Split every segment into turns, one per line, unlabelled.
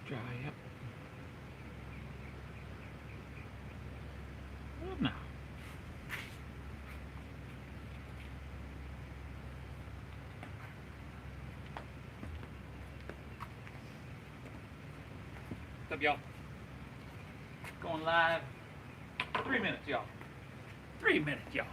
Dry up. Good now. What's up, y'all? Going live. 3 minutes, y'all. 3 minutes, y'all.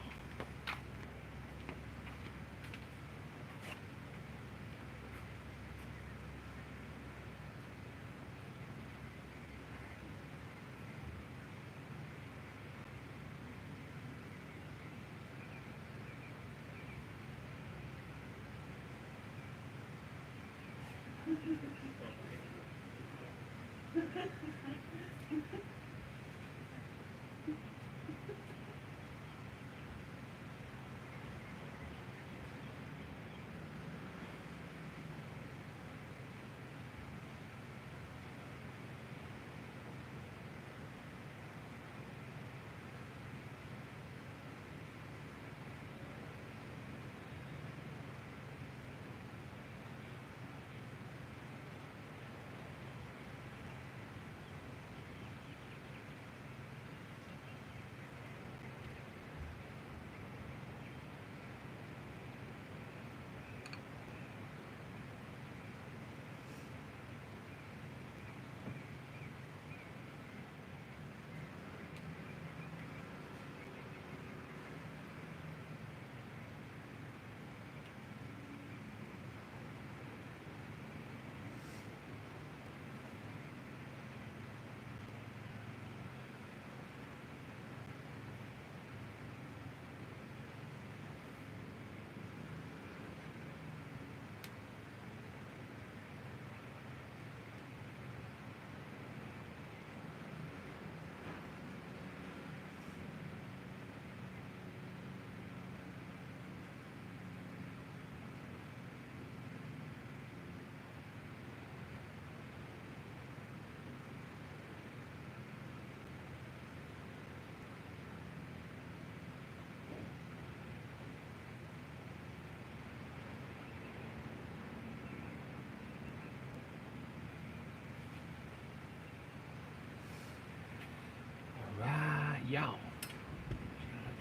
Alright, y'all.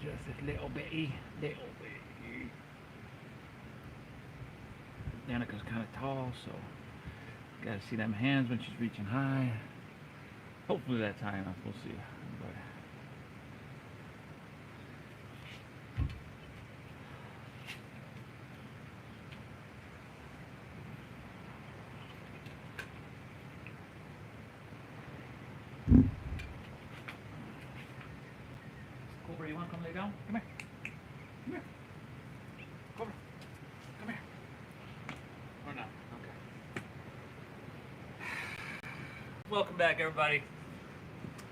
Just a little bitty. Danica's kind of tall, so gotta see them hands when she's reaching high. Hopefully that's high enough. We'll see. But Cobra, you want to come lay down? Come here. Come here. Cobra, come here. Or not? Okay. Welcome back, everybody.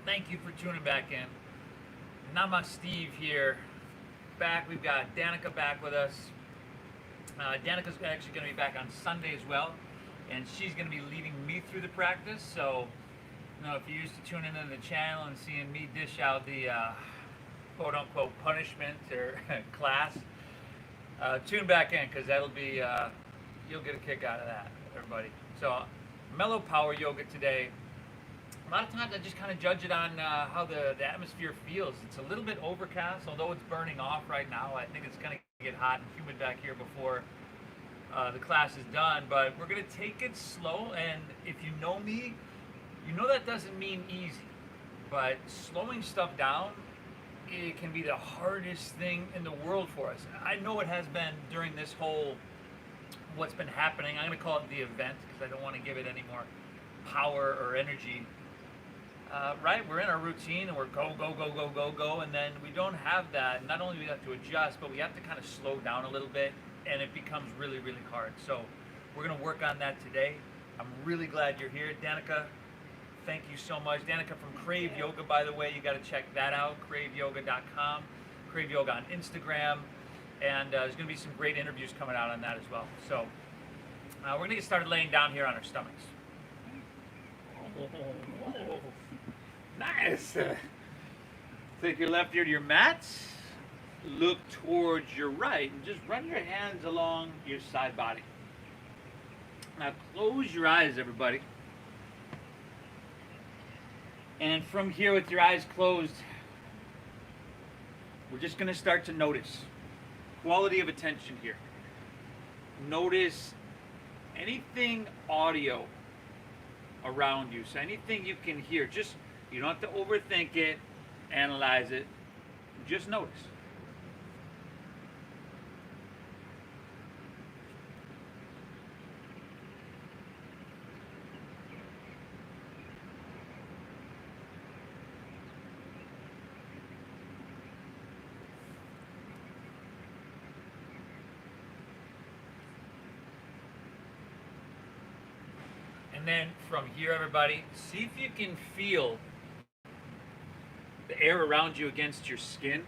Thank you for tuning back in. Namasteve here. Back. We've got Danica back with us. Danica's actually going to be back on Sunday as well, and she's going to be leading me through the practice. So, you know, if you're used to tuning into the channel and seeing me dish out the quote-unquote punishment or class, tune back in, because that'll be you'll get a kick out of that, everybody. So, mellow power yoga today. A lot of times I just kind of judge it on how the atmosphere feels. It's a little bit overcast, although it's burning off right now. I think it's going to get hot and humid back here before the class is done. But we're going to take it slow, and if you know me, you know that doesn't mean easy. But slowing stuff down, it can be the hardest thing in the world for us. I know it has been during this whole, what's been happening. I'm going to call it the event, because I don't want to give it any more power or energy. Right, we're in our routine and we're go, and then we don't have that. Not only do we have to adjust, but we have to kind of slow down a little bit, and it becomes really, really hard. So we're going to work on that today. I'm really glad you're here, Danica. Thank you so much. Danica from Crave Yoga, by the way, you got to check that out, craveyoga.com, Crave Yoga on Instagram, and there's going to be some great interviews coming out on that as well. So we're going to get started laying down here on our stomachs. Oh, nice. Take your left ear to your mat. Look towards your right and just run your hands along your side body. Now close your eyes, everybody. And from here with your eyes closed, we're just going to start to notice quality of attention here. Notice anything audio around you. So anything you can hear, just, you don't have to overthink it, analyze it, just notice. And then from here, everybody, see if you can feel the air around you against your skin.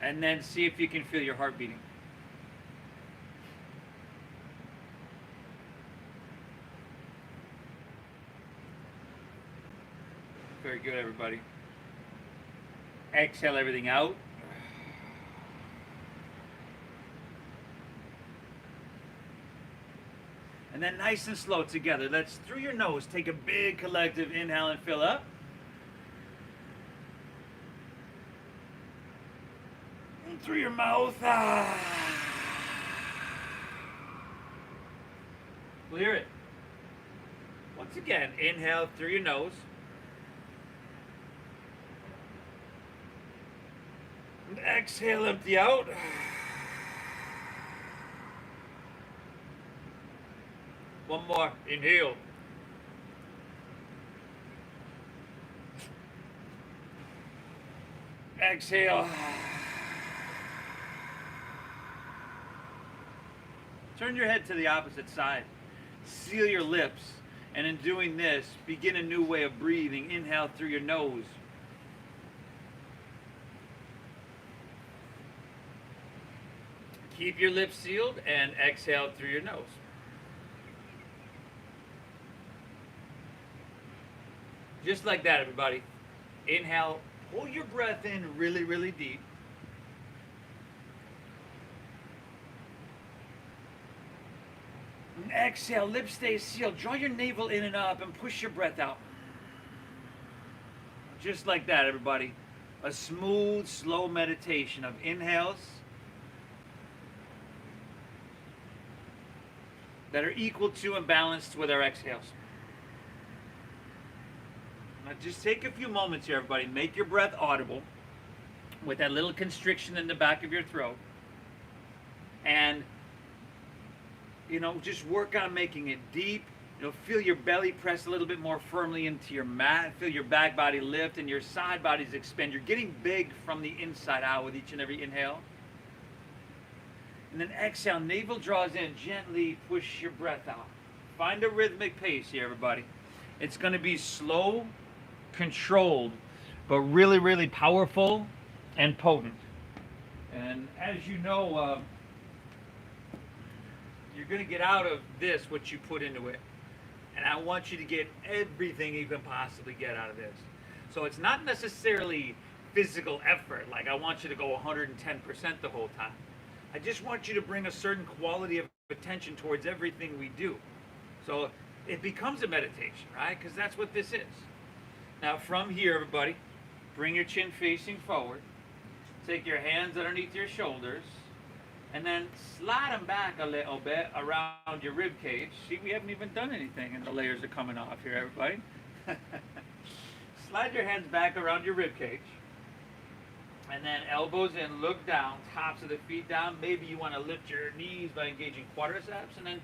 And then see if you can feel your heart beating. Very good, everybody. Exhale everything out. And then nice and slow together. Let's, through your nose, take a big collective inhale and fill up. And through your mouth. Clear it. Once again, inhale through your nose. Exhale, empty out. One more. Inhale. Exhale. Turn your head to the opposite side. Seal your lips. And in doing this, begin a new way of breathing. Inhale through your nose. Keep your lips sealed and exhale through your nose. Just like that, everybody. Inhale, hold your breath in really, really deep. And exhale, lips stay sealed. Draw your navel in and up and push your breath out. Just like that, everybody. A smooth, slow meditation of inhales that are equal to and balanced with our exhales. Now just take a few moments here, everybody. Make your breath audible with that little constriction in the back of your throat. And, just work on making it deep. Feel your belly press a little bit more firmly into your mat. Feel your back body lift and your side bodies expand. You're getting big from the inside out with each and every inhale. And then exhale, navel draws in, gently push your breath out. Find a rhythmic pace here, everybody. It's going to be slow, controlled, but really, really powerful and potent. And as you know, you're going to get out of this what you put into it. And I want you to get everything you can possibly get out of this. So it's not necessarily physical effort, like I want you to go 110% the whole time. I just want you to bring a certain quality of attention towards everything we do. So it becomes a meditation, right? Because that's what this is. Now from here, everybody, bring your chin facing forward. Take your hands underneath your shoulders. And then slide them back a little bit around your rib cage. See, we haven't even done anything and the layers are coming off here, everybody. Slide your hands back around your rib cage. And then elbows in, look down, tops of the feet down. Maybe you want to lift your knees by engaging quadriceps. And then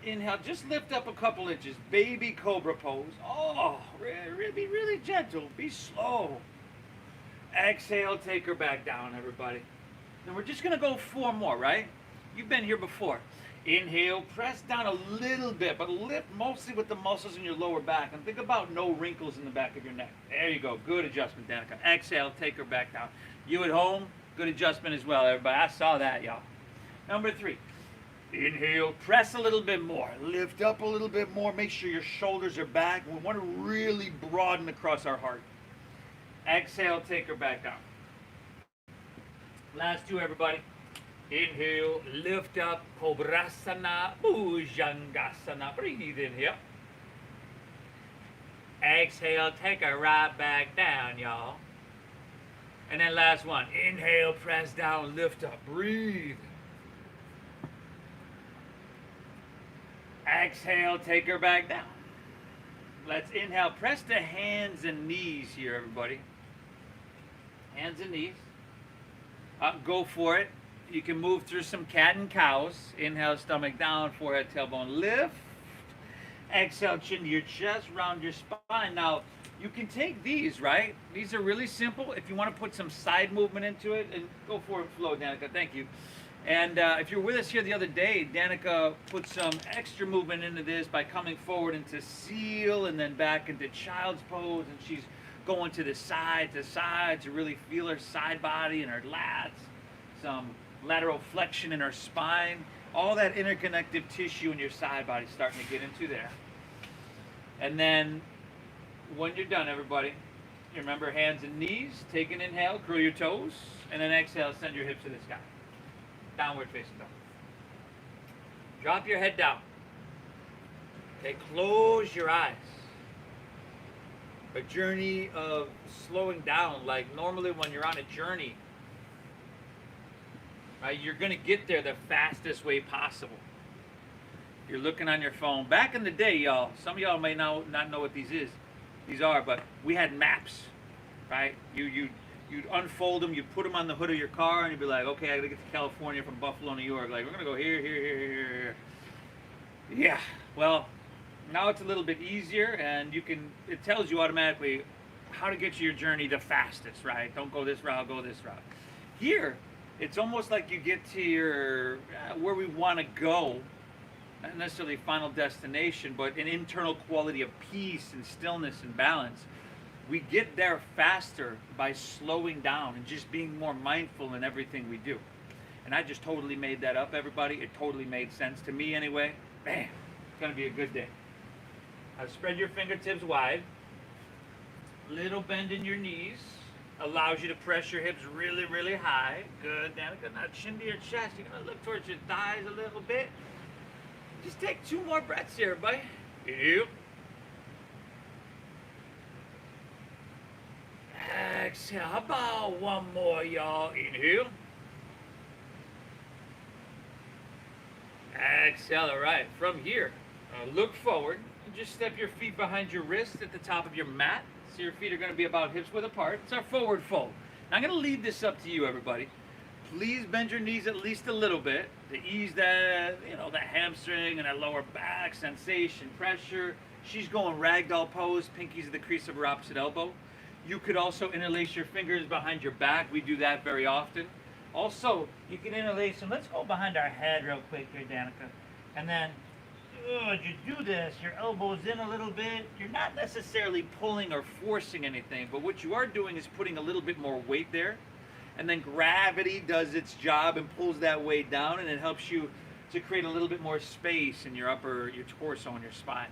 inhale, just lift up a couple inches. Baby cobra pose. Oh, be really gentle. Be slow. Exhale, take her back down, everybody. And we're just going to go 4 more, right? You've been here before. Inhale, press down a little bit, but lift mostly with the muscles in your lower back. And think about no wrinkles in the back of your neck. There you go. Good adjustment, Danica. Exhale, take her back down. You at home, good adjustment as well, everybody. I saw that, y'all. Number 3. Inhale, press a little bit more. Lift up a little bit more. Make sure your shoulders are back. We want to really broaden across our heart. Exhale, take her back down. Last two, everybody. Inhale, lift up, Kobrasana, Bhujangasana. Breathe in here. Exhale, take her right back down, y'all. And then last one. Inhale, press down, lift up, breathe. Exhale, take her back down. Let's inhale. Press the hands and knees here, everybody. Hands and knees. Go for it. You can move through some cat and cows. Inhale, stomach down, forehead, tailbone, lift. Exhale, chin to your chest, round your spine. Now, you can take these, right? These are really simple. If you want to put some side movement into it, and go for it, flow, Danica. Thank you. And if you're with us here the other day, Danica put some extra movement into this by coming forward into seal and then back into child's pose. And she's going to side to really feel her side body and her lats. Some lateral flexion in her spine. All that interconnective tissue in your side body starting to get into there. And then when you're done, everybody, you remember hands and knees. Take an inhale, curl your toes. And then exhale, send your hips to the sky. Downward facing dog. Drop your head down. Okay, close your eyes. A journey of slowing down, like normally when you're on a journey, right, you're going to get there the fastest way possible. You're looking on your phone. Back in the day, y'all, some of y'all may not know what these are, but we had maps, right? You'd unfold them, you'd put them on the hood of your car, and you'd be like, okay, I gotta get to California from Buffalo, New York. Like, we're gonna go here. Yeah, well, now it's a little bit easier, and it tells you automatically how to get to your journey the fastest, right? Don't go this route, go this route. Here, it's almost like you get to your, where we wanna go, not necessarily final destination, but an internal quality of peace and stillness and balance. We get there faster by slowing down and just being more mindful in everything we do. And I just totally made that up, everybody. It totally made sense to me anyway. Bam, it's gonna be a good day. Spread your fingertips wide. Little bend in your knees. Allows you to press your hips really, really high. Good, Danica. Now chin to your chest. You're gonna look towards your thighs a little bit. Just take 2 more breaths here, everybody. Inhale. Exhale. How about 1 more, y'all? Inhale. Exhale. All right. From here, look forward and just step your feet behind your wrist at the top of your mat. So your feet are going to be about hips width apart. It's our forward fold. Now I'm going to leave this up to you, everybody. Please bend your knees at least a little bit to ease that, that hamstring and that lower back sensation, pressure. She's going ragdoll pose, pinkies at the crease of her opposite elbow. You could also interlace your fingers behind your back. We do that very often. Also, you can interlace them. Let's go behind our head real quick here, Danica. And then, as you do this, your elbows in a little bit. You're not necessarily pulling or forcing anything, but what you are doing is putting a little bit more weight there. And then gravity does its job and pulls that weight down, and it helps you to create a little bit more space in your torso and your spine.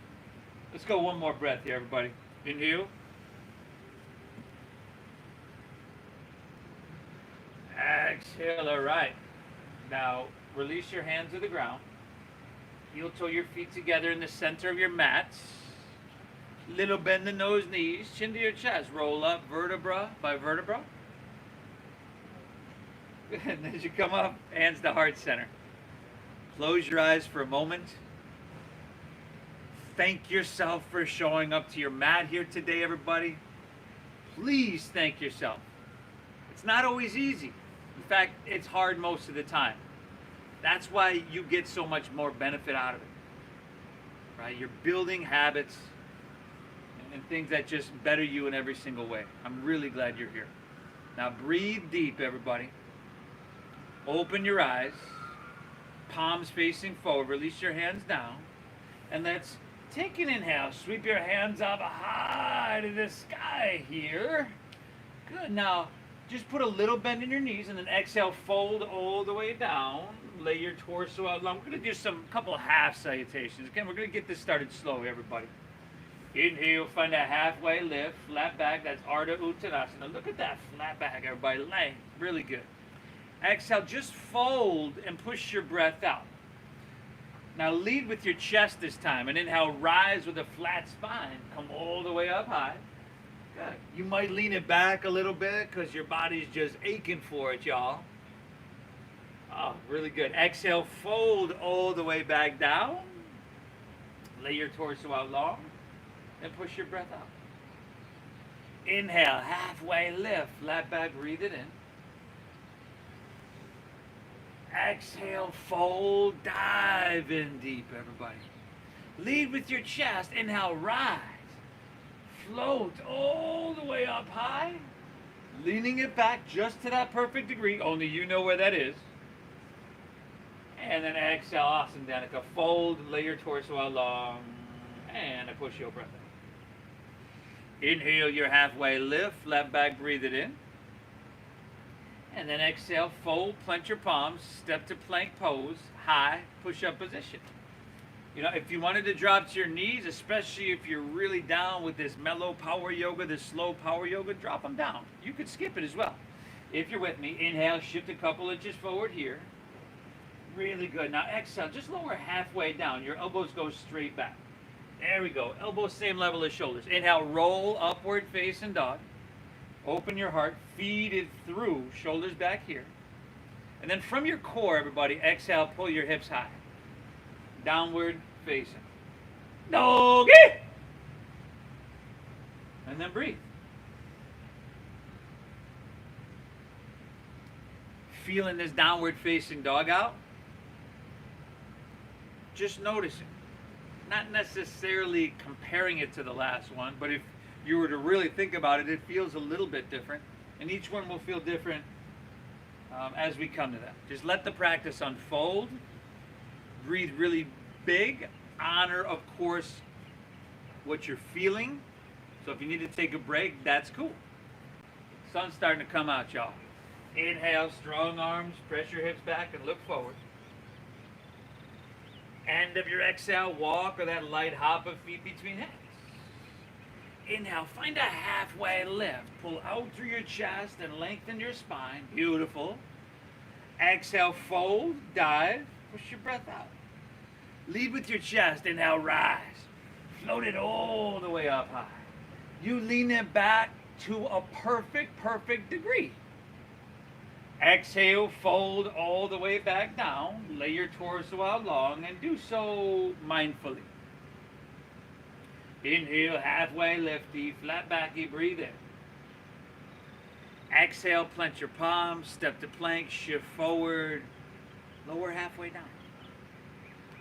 Let's go 1 more breath here, everybody. Inhale. Exhale. All right. Now, release your hands to the ground. Heel toe your feet together in the center of your mats. Little bend the nose, knees, chin to your chest. Roll up vertebra by vertebra. And as you come up, hands to heart center. Close your eyes for a moment. Thank yourself for showing up to your mat here today, everybody. Please thank yourself. It's not always easy. In fact, it's hard most of the time. That's why you get so much more benefit out of it. Right? You're building habits and things that just better you in every single way. I'm really glad you're here. Now breathe deep, everybody. Open your eyes, palms facing forward, release your hands down, and let's take an inhale. Sweep your hands up high to the sky here. Good. Now, Just put a little bend in your knees and then exhale, fold all the way down. Lay your torso out long. We're going to do some couple half salutations. Again, we're going to get this started slow, everybody. Inhale, find that halfway lift, flat back. That's Ardha Uttanasana. Look at that flat back, everybody. Length, really good. Exhale, just fold and push your breath out. Now lead with your chest this time. And inhale, rise with a flat spine. Come all the way up high. Good. You might lean it back a little bit because your body's just aching for it, y'all. Oh, really good. Exhale, fold all the way back down. Lay your torso out long and push your breath out. Inhale, halfway lift, flat back, breathe it in. Exhale, fold, dive in deep, everybody. Lead with your chest. Inhale, rise. Float all the way up high. Leaning it back just to that perfect degree. Only you know where that is. And then exhale, Asana Danika. Fold, lay your torso out long. And push your breath out. Inhale your halfway lift. Flat back, breathe it in. And then exhale, fold, plant your palms, step to plank pose, high, push-up position. You know, if you wanted to drop to your knees, especially if you're really down with this mellow power yoga, this slow power yoga, drop them down. You could skip it as well. If you're with me, inhale, shift a couple inches forward here. Really good. Now exhale, just lower halfway down. Your elbows go straight back. There we go. Elbows same level as shoulders. Inhale, roll upward facing dog. Open your heart, feed it through, shoulders back here. And then from your core, everybody, exhale, pull your hips high. Downward facing. Doggy! And then breathe. Feeling this downward facing dog out? Just noticing. Not necessarily comparing it to the last one, but if you were to really think about it, it feels a little bit different. And each one will feel different as we come to that. Just let the practice unfold. Breathe really big. Honor, of course, what you're feeling. So if you need to take a break, that's cool. Sun's starting to come out, y'all. Inhale, strong arms, press your hips back and look forward. End of your exhale, walk or that light hop of feet between hands. Inhale, find a halfway lift. Pull out through your chest and lengthen your spine. Beautiful. Exhale, fold, dive, push your breath out. Lead with your chest. Inhale, rise. Float it all the way up high. You lean it back to a perfect degree. Exhale, fold all the way back down. Lay your torso out long and do so mindfully. Inhale, halfway lifty, flat backy, breathe in. Exhale, plant your palms, step to plank, shift forward, lower halfway down.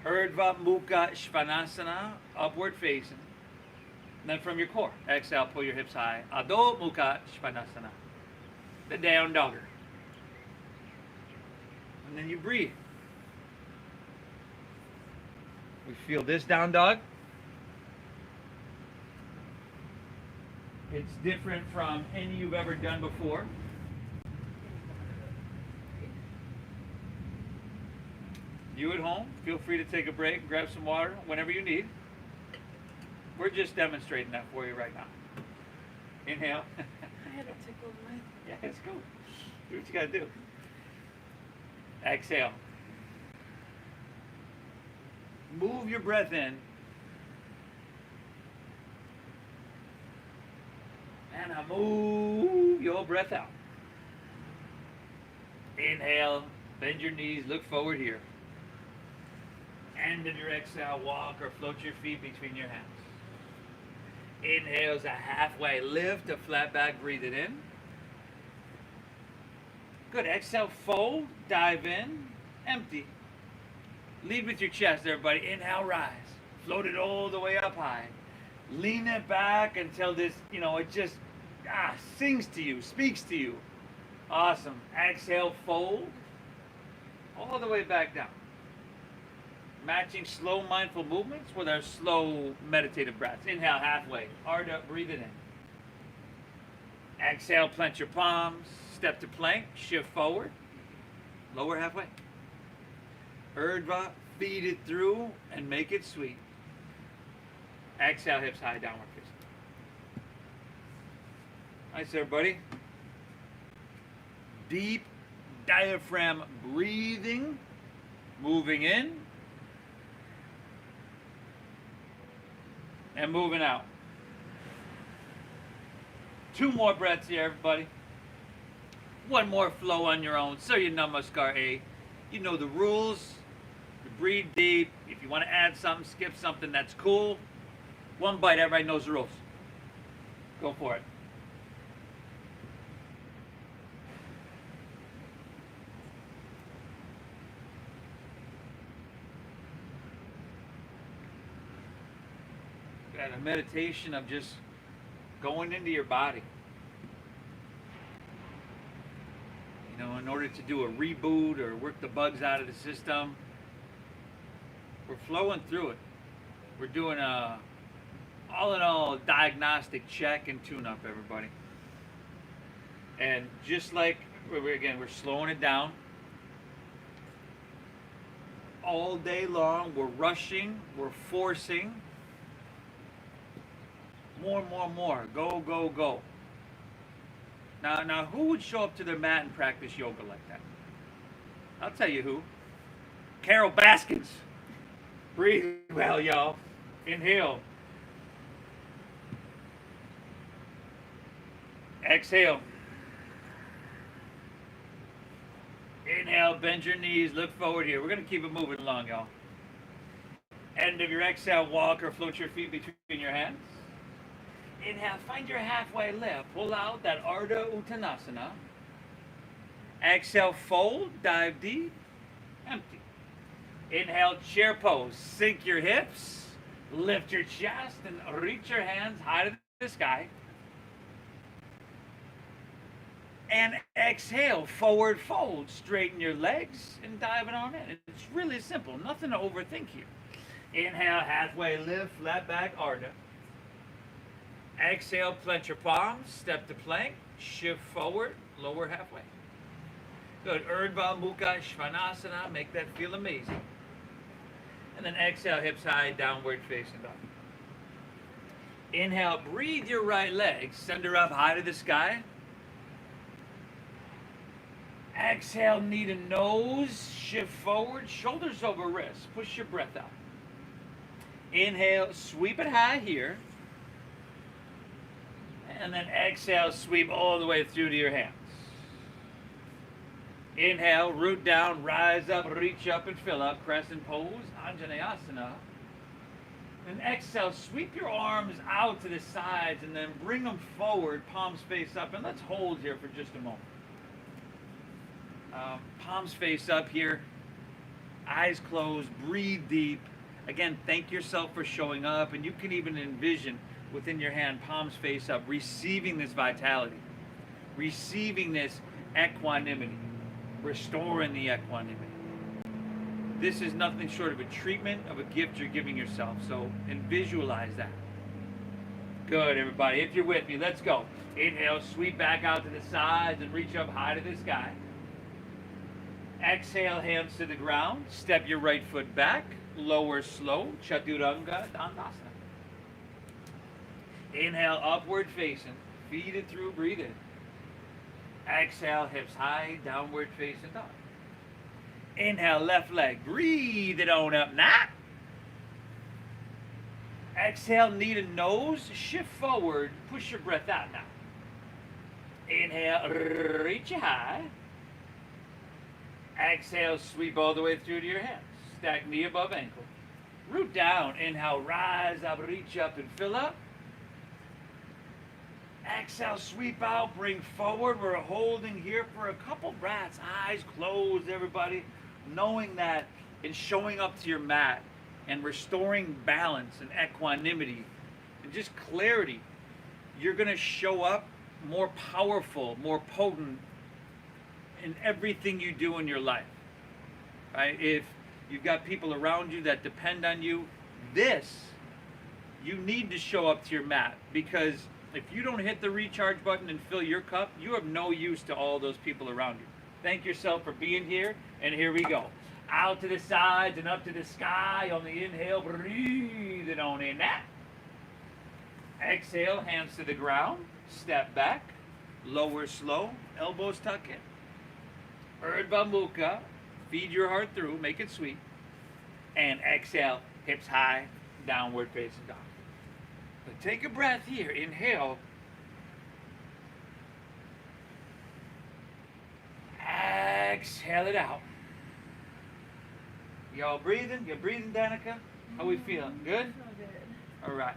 Urdhva Mukha Svanasana, upward facing. And then from your core, exhale, pull your hips high. Adho Mukha Svanasana, the down dogger. And then you breathe. We feel this down dog. It's different from any you've ever done before. You at home, feel free to take a break and grab some water whenever you need. We're just demonstrating that for you right now. Inhale.
I had a tickle in my...
Yeah, it's cool. Do what you gotta do. Exhale. Move your breath in. And I move your breath out. Inhale, bend your knees, look forward here. End of your exhale, walk or float your feet between your hands. Inhale is a halfway lift, a flat back, breathe it in. Good, exhale, fold, dive in, empty. Lead with your chest, everybody. Inhale, rise. Float it all the way up high. Lean it back until this, it just sings to you, speaks to you. Awesome. Exhale, fold all the way back down. Matching slow mindful movements with our slow meditative breaths. Inhale, halfway. Ardha, breathe it in. Exhale, plant your palms. step to plank, shift forward, lower halfway. Urdhva, feed it through and make it sweet. Exhale, hips high, downward facing. Nice, everybody. Deep diaphragm breathing, moving in and moving out. 2 more breaths here, everybody. 1 more flow on your own. So you Namaskar A. You know the rules. You breathe deep. If you want to add something, skip something, that's cool. 1 bite, everybody knows the rules. Go for it. Got a meditation of just going into your body. You know, in order to do a reboot or work the bugs out of the system, we're flowing through it. We're doing a all-in-all diagnostic check and tune-up, everybody. And just like, again, we're slowing it down. All day long, we're rushing, we're forcing. More. Go, go, go. Now, who would show up to their mat and practice yoga like that? I'll tell you who. Carol Baskins. Breathe well, y'all. Inhale. Exhale. Inhale, bend your knees, look forward here. We're going to keep it moving along, y'all. End of your exhale, walk or float your feet between your hands. Inhale, find your halfway lift. Pull out that Ardha Uttanasana. Exhale, fold, dive deep, empty. Inhale, chair pose. Sink your hips, lift your chest, and reach your hands high to the sky. And exhale, forward fold. Straighten your legs and dive it on in. It's really simple. Nothing to overthink here. Inhale, halfway lift, flat back, Ardha. Exhale, plant your palms, step to plank, shift forward, lower halfway. Good. Urdhva Mukha Svanasana, make that feel amazing. And then exhale, hips high, downward facing dog. Inhale, breathe your right leg, send her up high to the sky. Exhale, knee to nose, shift forward, shoulders over wrists, push your breath out. Inhale, sweep it high here. And then exhale, sweep all the way through to your hands. Inhale, root down, rise up, reach up and fill up. Crescent pose, Anjaneyasana. And exhale, sweep your arms out to the sides and then bring them forward, palms face up. And let's hold here for just a moment. Palms face up here, eyes closed, breathe deep. Again, thank yourself for showing up. And you can even envision within your hand, palms face up, receiving this vitality, receiving this equanimity, restoring the equanimity. This is nothing short of a treatment, of a gift you're giving yourself. So, and visualize that. Good, everybody. If you're with me, let's go. Inhale, sweep back out to the sides and reach up high to the sky. Exhale, hands to the ground. Step your right foot back. Lower slow. Chaturanga Dandasana. Inhale, upward facing. Feed it through, breathe in. Exhale, hips high, downward facing dog. Inhale, left leg. Breathe it on up now. Exhale, knee to nose. Shift forward. Push your breath out now. Inhale, reach it high. Exhale, sweep all the way through to your hands. Stack knee above ankle. Root down. Inhale, rise up, reach up and fill up. Exhale, sweep out, bring forward. We're holding here for a couple breaths. Eyes closed, everybody. Knowing that in showing up to your mat and restoring balance and equanimity and just clarity, you're going to show up more powerful, more potent in everything you do in your life. Right? If you've got people around you that depend on you, you need to show up to your mat, because If you don't hit the recharge button and fill your cup, you have no use to all those people around you. Thank yourself for being here, and here we go. Out to the sides and up to the sky on the inhale, breathe it on in that. Exhale, hands to the ground, step back, lower slow, elbows tuck in. Urdhva Mukha, feed your heart through, make it sweet. And exhale, hips high, downward facing dog. But take a breath here, inhale. Exhale it out. Y'all breathing? You breathing, Danica? How we feeling? Good?
Feel good.
All right.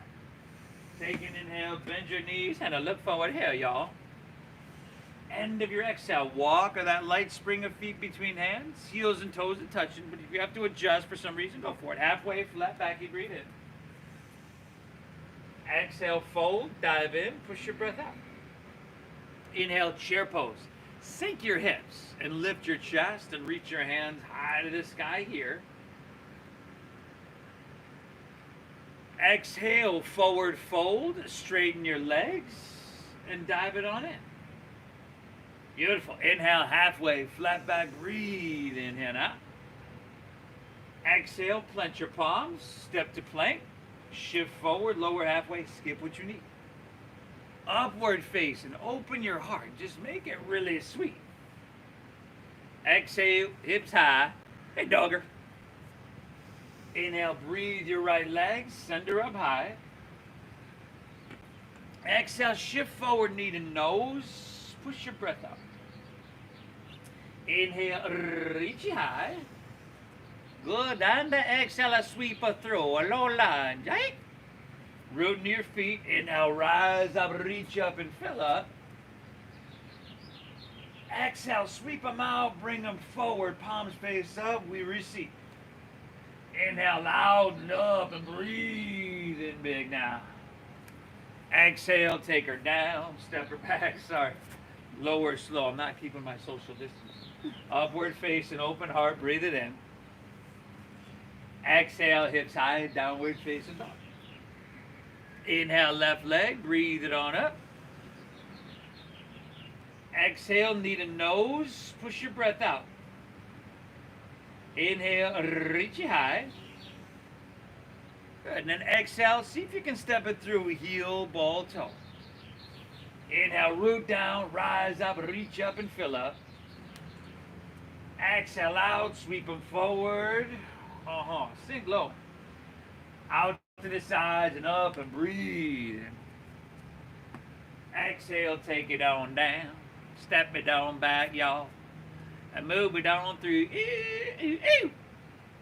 Take an inhale, bend your knees, and a look forward here, y'all. End of your exhale. Walk or that light spring of feet between hands. Heels and toes are touching, but if you have to adjust for some reason, go for it. Halfway, flat back, you breathe in. Exhale, fold, dive in, push your breath out. Inhale, chair pose. Sink your hips and lift your chest and reach your hands high to the sky here. Exhale, forward fold, straighten your legs and dive it on in. Beautiful. Inhale, halfway, flat back, breathe, inhale out. Exhale, plant your palms, step to plank, shift forward, lower halfway, skip what you need. Upward face and open your heart. Just make it really sweet. Exhale, hips high. Hey, dogger. Inhale, breathe your right leg, center up high. Exhale, shift forward, knee to nose. Push your breath out. Inhale, reach it high. Good. And exhale, sweep through. A low lunge. Right? Root near your feet. Inhale, rise up, reach up, and fill up. Exhale, sweep them out, bring them forward, palms face up, we receive. Inhale, loud and up, and breathe in big now. Exhale, take her down, step her back, sorry. Lower slow, I'm not keeping my social distance. Upward face and open heart, breathe it in. Exhale, hips high, downward facing dog. Inhale, left leg, breathe it on up. Exhale, knee to nose, push your breath out. Inhale, reach it high. Good, and then exhale, see if you can step it through, heel, ball, toe. Inhale, root down, rise up, reach up and fill up. Exhale out, sweep them forward. Sink low. Out to the sides and up and breathe. Exhale, take it on down. Step it on back, y'all. And move it on through.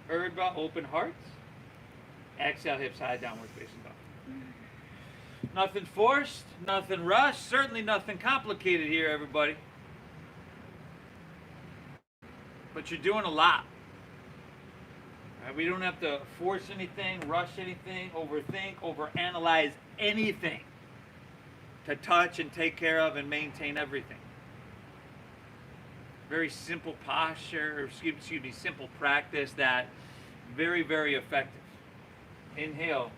Urdhva, open hearts. Exhale, hips high, downward facing dog. Nothing forced, nothing rushed, certainly nothing complicated here, everybody. But you're doing a lot. We don't have to force anything, rush anything, overthink, overanalyze anything to touch and take care of and maintain everything. Very simple posture, excuse me, simple practice that very, very effective. Inhale.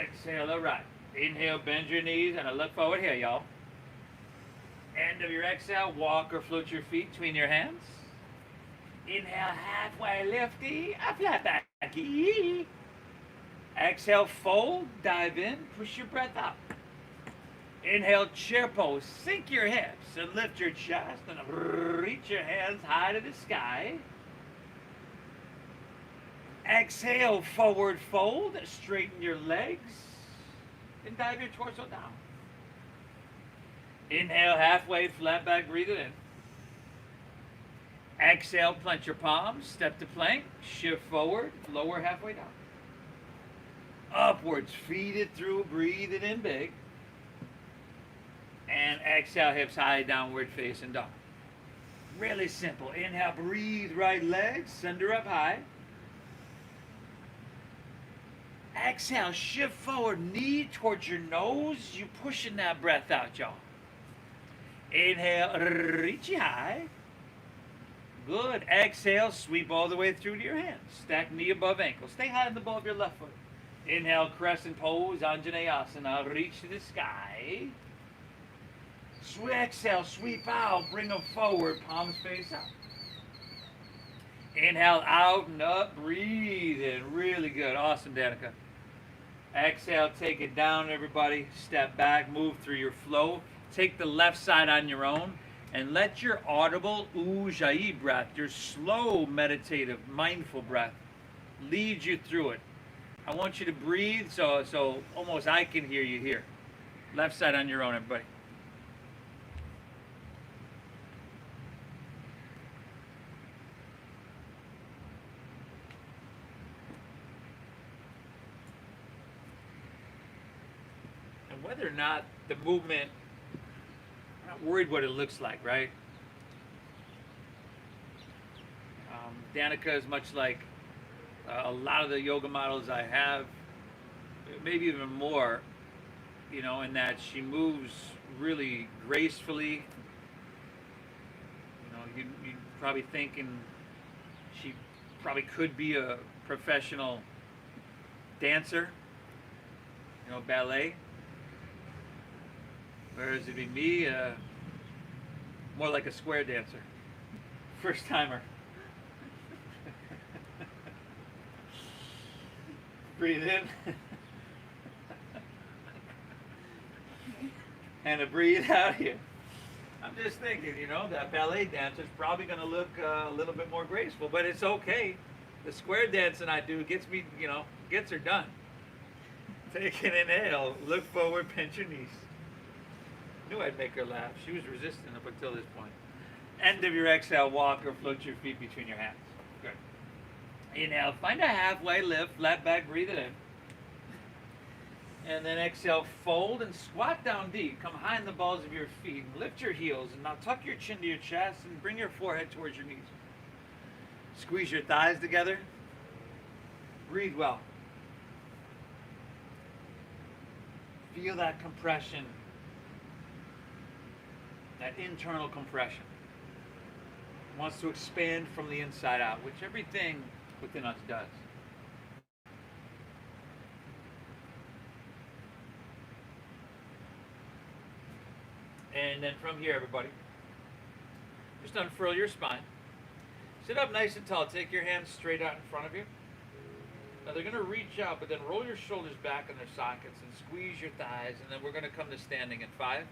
Exhale, all right. Inhale, bend your knees and a look forward here, y'all. End of your exhale, walk or float your feet between your hands. Inhale, halfway lifty, a flat back. Exhale, fold, dive in, push your breath out. Inhale, chair pose, sink your hips and lift your chest and reach your hands high to the sky. Exhale, forward fold, straighten your legs and dive your torso down. Inhale, halfway, flat back, breathe it in. Exhale, plant your palms, step to plank, shift forward, lower halfway down. Upwards, feed it through, breathe it in big. And exhale, hips high, downward facing dog. Really simple. Inhale, breathe right leg, center up high. Exhale, shift forward, knee towards your nose. You pushing that breath out, y'all. Inhale, reach high. Good. Exhale, sweep all the way through to your hands. Stack knee above ankle. Stay high in the ball of your left foot. Inhale, crescent pose, Anjaneyasana. Asana. Reach to the sky. Exhale, sweep out. Bring them forward. Palms face up. Inhale, out and up. Breathe in. Really good. Awesome, Danica. Exhale, take it down, everybody. Step back, move through your flow. Take the left side on your own and let your audible ujjayi breath, your slow, meditative, mindful breath, lead you through it. I want you to breathe so almost I can hear you here. Left side on your own, everybody. Whether or not the movement, I'm not worried what it looks like, right? Danica is much like a lot of the yoga models I have, maybe even more, you know, in that she moves really gracefully. You know, you're probably thinking she probably could be a professional dancer, you know, ballet. Whereas it'd be me, more like a square dancer. First timer. Breathe in. And a breathe out here. I'm just thinking, you know, that ballet dancer is probably going to look a little bit more graceful, but it's okay. The square dancing I do gets me, you know, gets her done. Take an inhale, look forward, pinch your knees. Knew I'd make her laugh. She was resistant up until this point. End of your exhale, walk or float your feet between your hands. Good. Inhale, find a halfway lift, flat back, breathe it in. And then exhale, fold and squat down deep. Come high in the balls of your feet. Lift your heels and now tuck your chin to your chest and bring your forehead towards your knees. Squeeze your thighs together. Breathe well. Feel that compression. That internal compression wants to expand from the inside out, which everything within us does. And then from here, everybody, just unfurl your spine. Sit up nice and tall. Take your hands straight out in front of you. Now they're going to reach out, but then roll your shoulders back in their sockets and squeeze your thighs, and then we're going to come to standing in 5,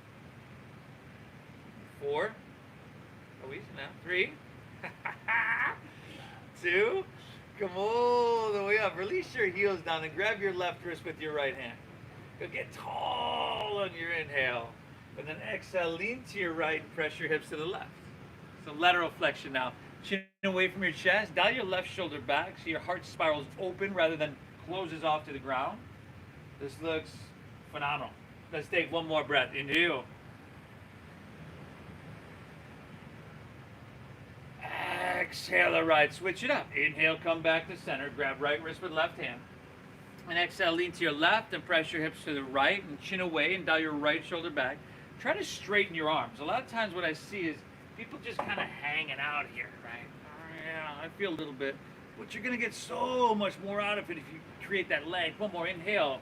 4, oh, easy now, 3, 2, come all the way up. Release your heels down and grab your left wrist with your right hand. Go get tall on your inhale. And then exhale, lean to your right and press your hips to the left. So lateral flexion now. Chin away from your chest. Dial your left shoulder back so your heart spirals open rather than closes off to the ground. This looks phenomenal. Let's take one more breath. Inhale. Exhale the right, switch it up. Inhale, come back to center. Grab right wrist with left hand. And exhale, lean to your left and press your hips to the right and chin away and dial your right shoulder back. Try to straighten your arms. A lot of times what I see is people just kind of hanging out here, right? Yeah, I feel a little bit. But you're going to get so much more out of it if you create that leg. One more, inhale.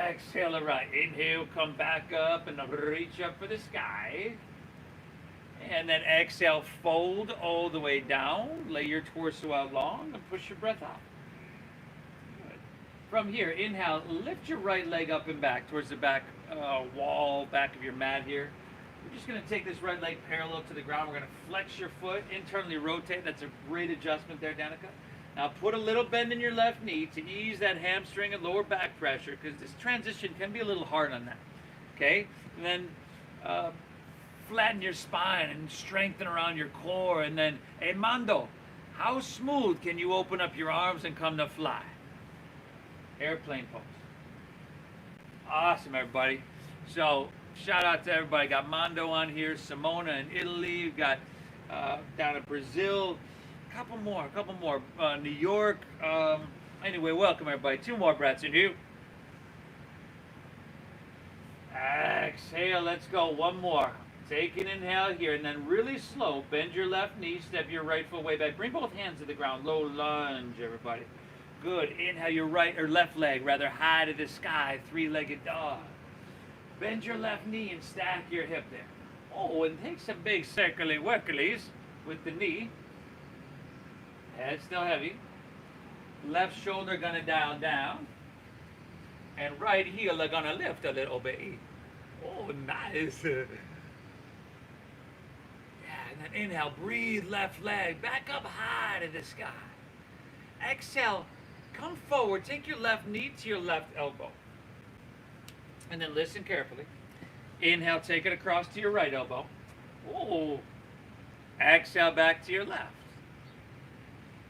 Exhale the right. Inhale, come back up and reach up for the sky. And then exhale, fold all the way down. Lay your torso out long and push your breath out. Good. From here, inhale, lift your right leg up and back towards the back wall, back of your mat here. We're just going to take this right leg parallel to the ground. We're going to flex your foot, internally rotate. That's a great adjustment there, Danica. Now put a little bend in your left knee to ease that hamstring and lower back pressure, because this transition can be a little hard on that. Okay? And then flatten your spine and strengthen around your core. And then, hey, Mando, how smooth can you open up your arms and come to fly? Airplane pose. Awesome, everybody. So, shout out to everybody. Got Mando on here, Simona in Italy. We've got down in Brazil. A couple more. New York. Anyway, welcome, everybody. 2 more breaths in here. Exhale, let's go. 1 more. Take an inhale here, and then really slow. Bend your left knee, step your right foot way back. Bring both hands to the ground. Low lunge, everybody. Good. Inhale your right or left leg rather high to the sky. Three-legged dog. Bend your left knee and stack your hip there. Oh, and take some big circly worklies with the knee. Head still heavy. Left shoulder gonna dial down. And right heel are gonna lift a little bit. Oh, nice. Yeah, and then inhale, breathe left leg back up high to the sky. Exhale, come forward, take your left knee to your left elbow. And then listen carefully. Inhale, take it across to your right elbow. Oh. Exhale, back to your left.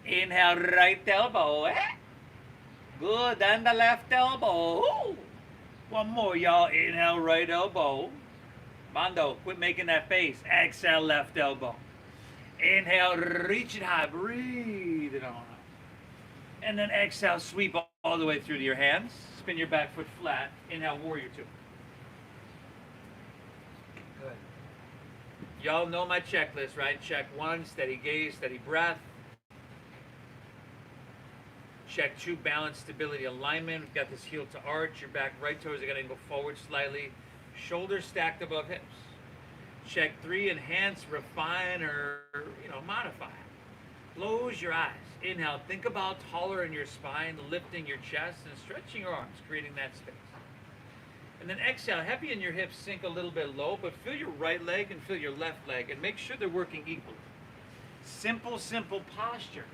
Inhale, right elbow. Good, and the left elbow. Ooh. One more, y'all. Inhale, right elbow. Mondo, quit making that face. Exhale, left elbow. Inhale, reach it high. Breathe it on up. And then exhale, sweep all the way through to your hands. Spin your back foot flat. Inhale, warrior two. Good. Y'all know my checklist, right? Check 1, steady gaze, steady breath. Check 2, balance, stability, alignment. We've got this heel to arch. Your back right toes are going to go forward slightly. Shoulders stacked above hips. Check 3, enhance, refine, or modify. Close your eyes. Inhale, think about taller in your spine, lifting your chest and stretching your arms, creating that space. And then exhale, heavy in your hips, sink a little bit low, but feel your right leg and feel your left leg and make sure they're working equally. Simple, simple posture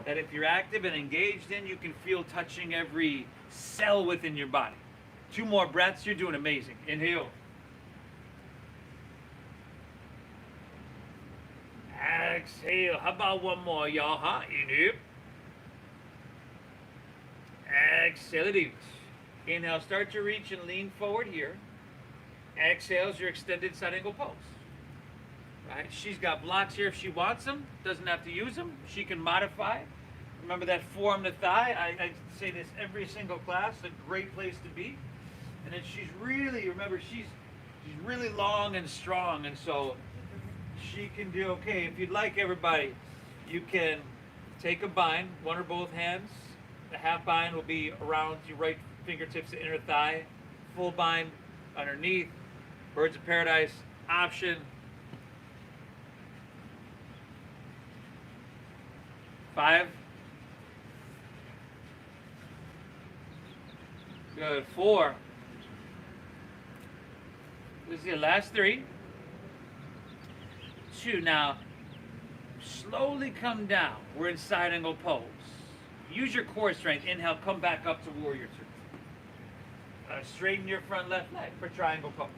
that if you're active and engaged in, you can feel touching every cell within your body. 2 more breaths, you're doing amazing. Inhale. Exhale. How about one more, y'all, huh? Inhale. Exhale it out. Inhale, start to reach and lean forward here. Exhale is your extended side angle pose. Right? She's got blocks here if she wants them. Doesn't have to use them. She can modify. Remember that forearm to thigh? I say this every single class. A great place to be. And then she's really, remember, she's really long and strong, and so she can do okay. If you'd like, everybody, you can take a bind, one or both hands. The half bind will be around your right fingertips to inner thigh. Full bind underneath. Birds of Paradise option. 5. Good. 4. This is the last 3. 2. Now, slowly come down. We're in side angle pose. Use your core strength. Inhale, come back up to warrior 2. Straighten your front left leg for triangle pose.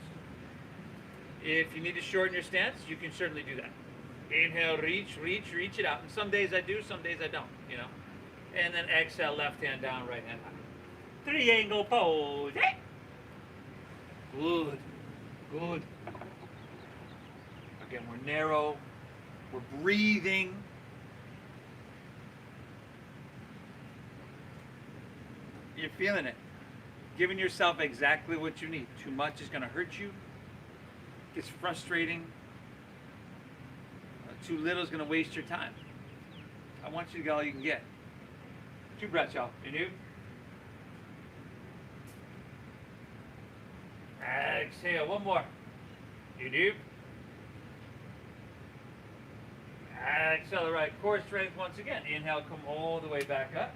If you need to shorten your stance, you can certainly do that. Inhale, reach it out. And some days I do, some days I don't, And then exhale, left hand down, right hand high. Triangle pose. Hey. Good. Good. Again, we're narrow. We're breathing. You're feeling it. Giving yourself exactly what you need. Too much is going to hurt you. It's frustrating. Too little is going to waste your time. I want you to get all you can get. 2 breaths, y'all. Inhale. Exhale. One more. Inhale. Exhale. Right. Core strength once again. Inhale. Come all the way back up.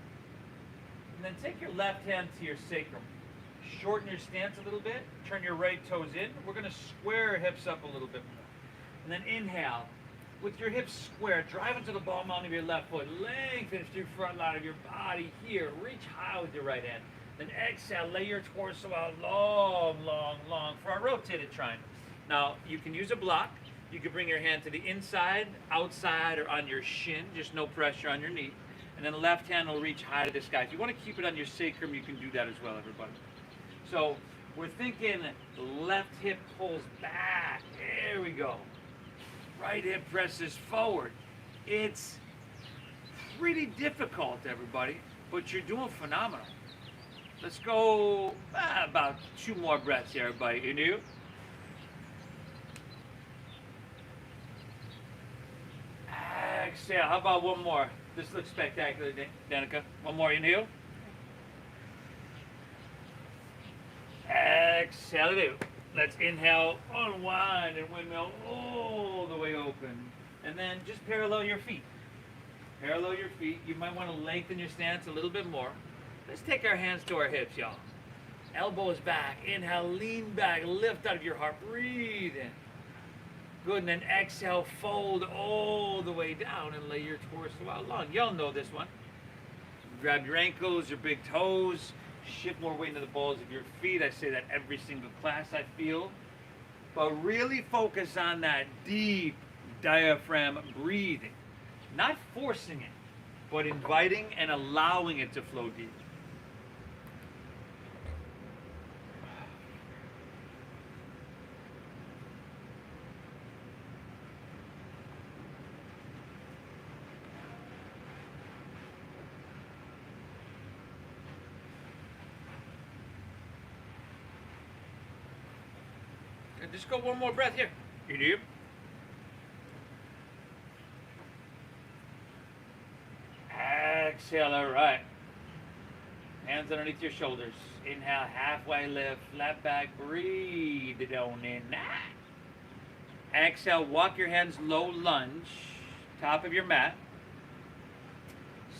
And then take your left hand to your sacrum. Shorten your stance a little bit. Turn your right toes in. We're going to square our hips up a little bit more. And then inhale. With your hips square, drive into the ball mound of your left foot. Lengthen through front line of your body here. Reach high with your right hand. Then exhale, lay your torso out long, long, long for a rotated triangle. Now, you can use a block. You can bring your hand to the inside, outside, or on your shin. Just no pressure on your knee. And then the left hand will reach high to the sky. If you want to keep it on your sacrum, you can do that as well, everybody. So we're thinking left hip pulls back. There we go. Right hip presses forward. It's pretty difficult, everybody, but you're doing phenomenal. Let's go about 2 more breaths here, everybody. Inhale. Exhale. How about one more? This looks spectacular, Danica. One more inhale. Exhale it out. Let's inhale, unwind, and windmill all the way open. And then just parallel your feet. Parallel your feet. You might want to lengthen your stance a little bit more. Let's take our hands to our hips, y'all. Elbows back. Inhale, lean back, lift out of your heart. Breathe in. Good, and then exhale, fold all the way down and lay your torso out long. Y'all know this one. Grab your ankles, your big toes. Shift more weight into the balls of your feet. I say that every single class I feel. But really focus on that deep diaphragm breathing. Not forcing it, but inviting and allowing it to flow deep. And just go one more breath here. You do. Exhale, all right. Hands underneath your shoulders. Inhale, halfway lift, flat back, breathe down in. Exhale, walk your hands low lunge, top of your mat.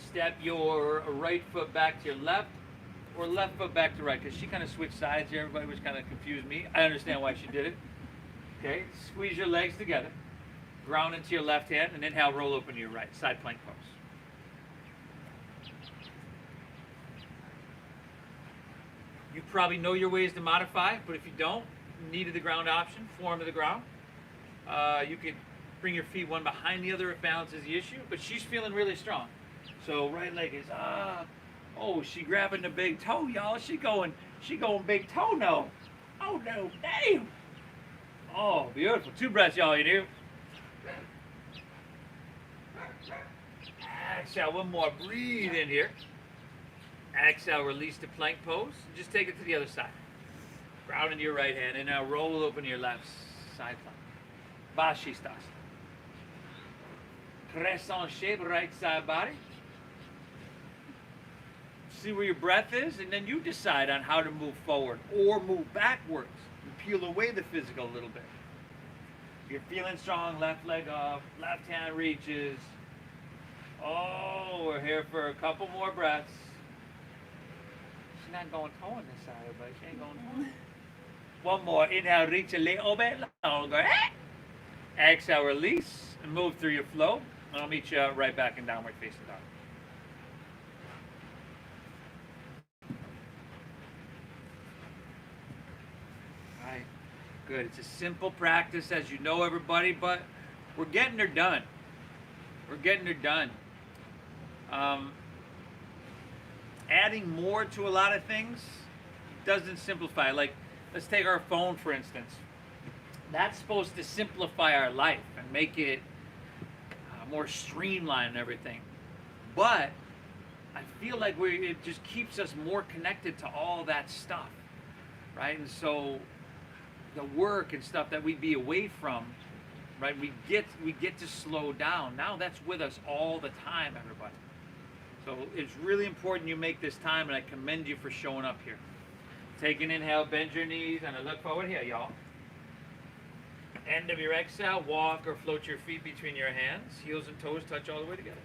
Step your right foot back to your left, or left foot back to right, because she kind of switched sides here, everybody, which kind of confused me. I understand why she did it. Okay, squeeze your legs together, ground into your left hand, and inhale, roll open to your right, side plank pose. You probably know your ways to modify, but if you don't, knee to the ground option, forearm to the ground. You could bring your feet one behind the other if balance is the issue, but she's feeling really strong. So right leg is oh, she grabbing the big toe, y'all. She going big toe no. Oh no, damn. Oh, beautiful. 2 breaths, y'all, you do. Exhale, one more. Breathe in here. Exhale, release to plank pose. Just take it to the other side. Ground into your right hand, and now roll open your left side plank. Vashisthasana. Crescent shape, right side body. See where your breath is, and then you decide on how to move forward or move backwards and peel away the physical a little bit. If you're feeling strong, left leg off, left hand reaches. Oh, we're here for a couple more breaths. She's not going toe on this side, but she ain't going toe. One more. Inhale, reach a little bit longer. Exhale, release, and move through your flow. And I'll meet you right back in downward facing dog. All right, good. It's a simple practice, as you know, everybody, but we're getting her done. We're getting her done. Adding more to a lot of things doesn't simplify. Like, let's take our phone, for instance. That's supposed to simplify our life and make it more streamlined and everything. But I feel like it just keeps us more connected to all that stuff, right? And so the work and stuff that we'd be away from, right? We get to slow down. Now that's with us all the time, everybody. So it's really important you make this time, and I commend you for showing up here. Take an inhale, bend your knees, and I look forward here, y'all. End of your exhale, walk or float your feet between your hands. Heels and toes touch all the way together.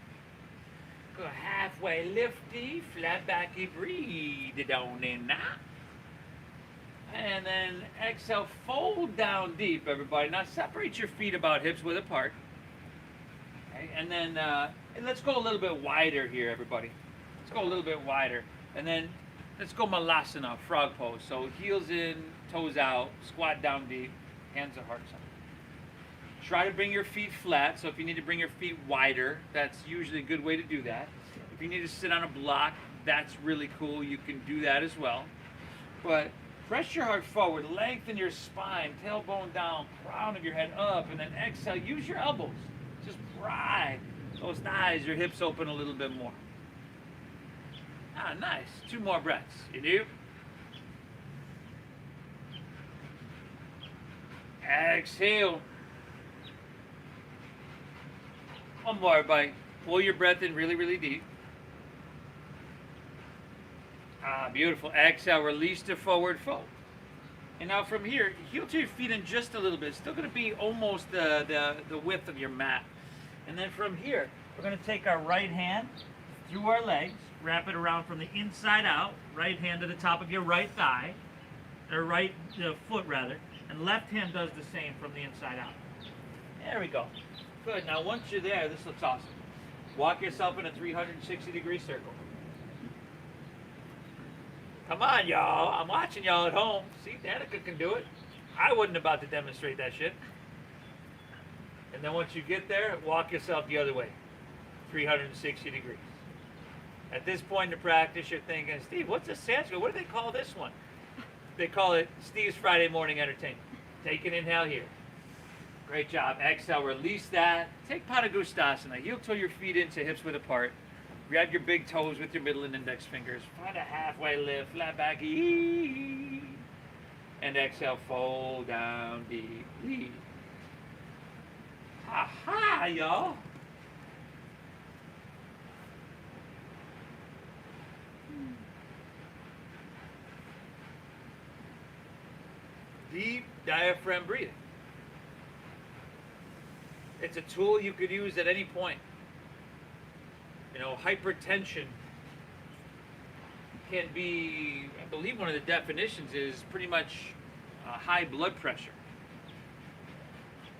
Go halfway lifty, flat backy, breathe down in now. And then exhale, fold down deep, everybody. Now separate your feet about hips width apart. Okay, and then and let's go a little bit wider here, everybody. Let's go a little bit wider. And then let's go Malasana, frog pose. So heels in, toes out, squat down deep, hands at heart center. Try to bring your feet flat. So if you need to bring your feet wider, that's usually a good way to do that. If you need to sit on a block, that's really cool. You can do that as well. But press your heart forward, lengthen your spine, tailbone down, crown of your head up, and then exhale. Use your elbows. Just pry those thighs, your hips open a little bit more. Ah, nice. 2 more breaths. You do. Exhale. One more, everybody. Pull your breath in really, really deep. Ah, beautiful. Exhale, release to forward fold. And now from here, heel to your feet in just a little bit. Still going to be almost the width of your mat. And then from here, we're going to take our right hand through our legs, wrap it around from the inside out, right hand to the top of your right thigh, or right foot rather, and left hand does the same from the inside out. There we go. Good. Now once you're there, this looks awesome. Walk yourself in a 360-degree circle. Come on, y'all. I'm watching y'all at home. See, Danica can do it. I wasn't about to demonstrate that shit. And then once you get there, walk yourself the other way, 360 degrees. At this point in the practice, you're thinking, Steve, what's this Sanskrit? What do they call this one? They call it Steve's Friday Morning Entertainment. Take an inhale here. Great job. Exhale, release that. Take Padangusthasana. Heel toe your feet into hips width apart. Grab your big toes with your middle and index fingers. Find a halfway lift, flat back. And exhale, fold down deeply. Aha, y'all. Deep diaphragm breathing. It's a tool you could use at any point. You know, hypertension can be, I believe one of the definitions is pretty much high blood pressure.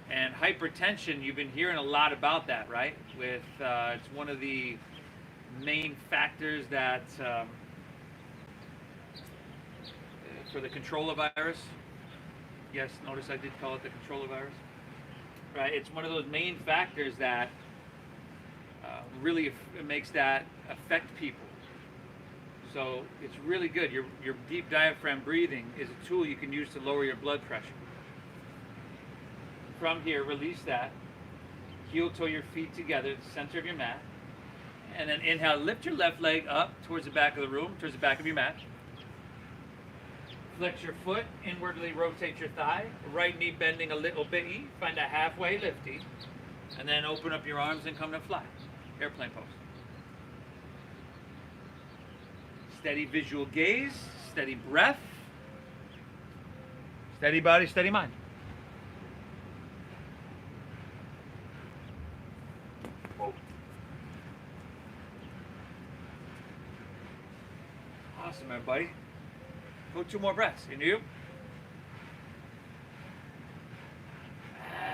And hypertension, you've been hearing a lot about that, right? With it's one of the main factors that for the control virus. Yes, notice I did call it the control virus. Right, it's one of those main factors that really makes that affect people. So it's really good. Your deep diaphragm breathing is a tool you can use to lower your blood pressure. From here, release that. Heel toe your feet together at the center of your mat. And then inhale, lift your left leg up towards the back of the room, towards the back of your mat. Flex your foot, inwardly rotate your thigh. Right knee bending a little bitty. Find a halfway lifty. And then open up your arms and come to fly. Airplane pose. Steady visual gaze, steady breath. Steady body, steady mind. Whoa. Awesome, everybody. Go 2 more breaths. In you.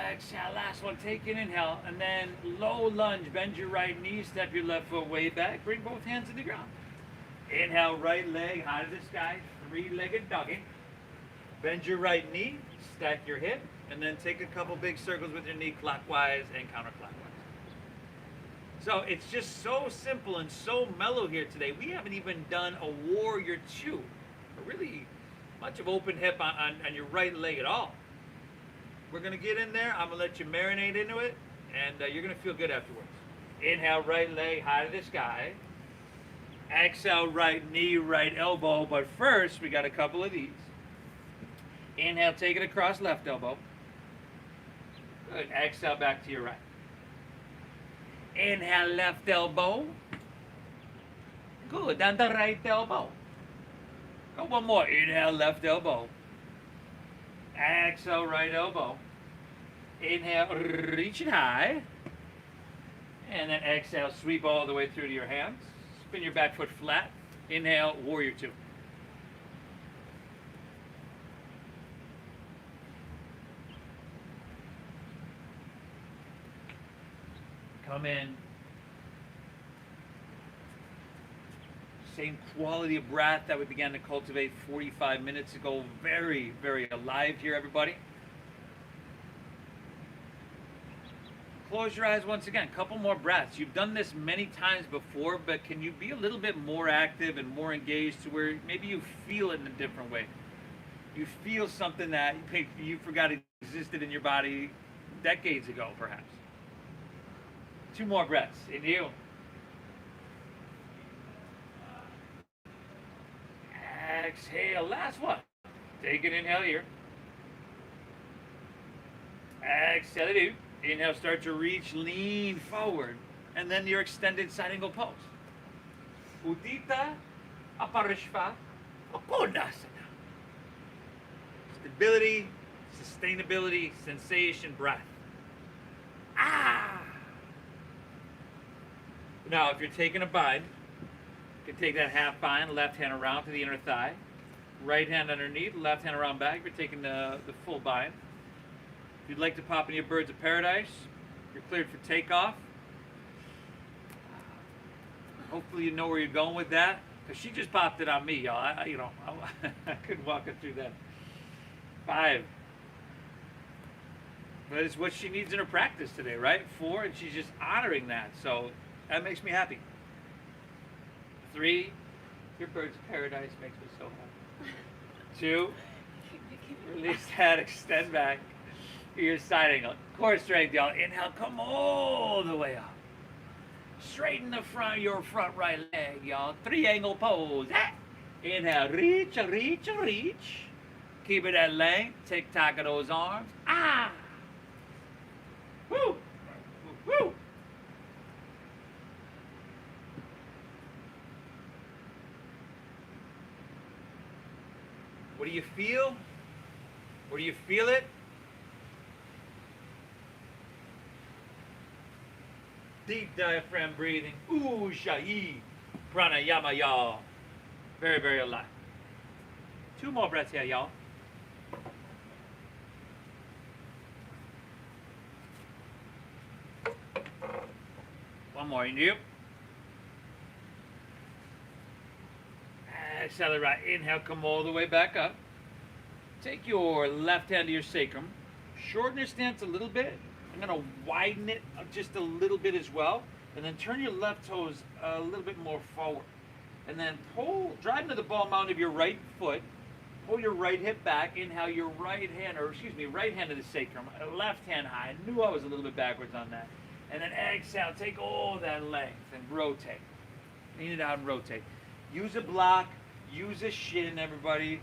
Exhale, last one. Take an inhale, and then low lunge. Bend your right knee, step your left foot way back. Bring both hands to the ground. Inhale, right leg high to the sky. 3-legged doggy. Bend your right knee, stack your hip, and then take a couple big circles with your knee clockwise and counterclockwise. So it's just so simple and so mellow here today. We haven't even done a warrior 2. Really much of open hip on your right leg at all. We're going to get in there. I'm going to let you marinate into it, and you're going to feel good afterwards. Inhale, right leg high to the sky. Exhale, right knee, right elbow. But first, we got a couple of these. Inhale, take it across left elbow. Good. Exhale, back to your right. Inhale, left elbow. Good. Down the right elbow. Go one more. Inhale, left elbow. Exhale, right elbow. Inhale, reach it high. And then exhale, sweep all the way through to your hands. Spin your back foot flat. Inhale, warrior 2. Come in. Same quality of breath that we began to cultivate 45 minutes ago. Very, very alive here, everybody. Close your eyes once again. Couple more breaths. You've done this many times before, but can you be a little bit more active and more engaged to where maybe you feel it in a different way? You feel something that you forgot existed in your body decades ago, perhaps. 2 more breaths. In you. Exhale, last one. Take an inhale here. Exhale it out. Inhale, start to reach, lean forward, and then your extended side angle pose. Udita Aparishva Konasana. Stability, sustainability, sensation, breath. Ah! Now, if you're taking a bind, you can take that half bind, left hand around to the inner thigh, right hand underneath, left hand around back. If you're taking the full bind. If you'd like to pop in your birds of paradise, you're cleared for takeoff. Hopefully you know where you're going with that, because she just popped it on me, y'all. I couldn't walk her through that. 5. But it's what she needs in her practice today, right? 4, and she's just honoring that. So that makes me happy. 3, your birds of paradise makes me so happy. 2, release that, extend back. Your side angle. Core strength, y'all. Inhale, come all the way up. Straighten the front, your front right leg, y'all. Triangle pose. Inhale, reach, reach, reach. Keep it at length. Tick tock of those arms. Ah! Woo! Woo! What do you feel? Where do you feel it? Deep diaphragm breathing. Ujjayi pranayama, y'all. Very, very alive. 2 more breaths here, y'all. One more in you. Exhale it right. Inhale, come all the way back up. Take your left hand to your sacrum. Shorten your stance a little bit. I'm going to widen it just a little bit as well. And then turn your left toes a little bit more forward. And then drive into the ball mound of your right foot. Pull your right hip back. Inhale your right hand to the sacrum. Left hand high. I knew I was a little bit backwards on that. And then exhale, take all that length and rotate. Lean it out and rotate. Use a block. Use a shin, everybody.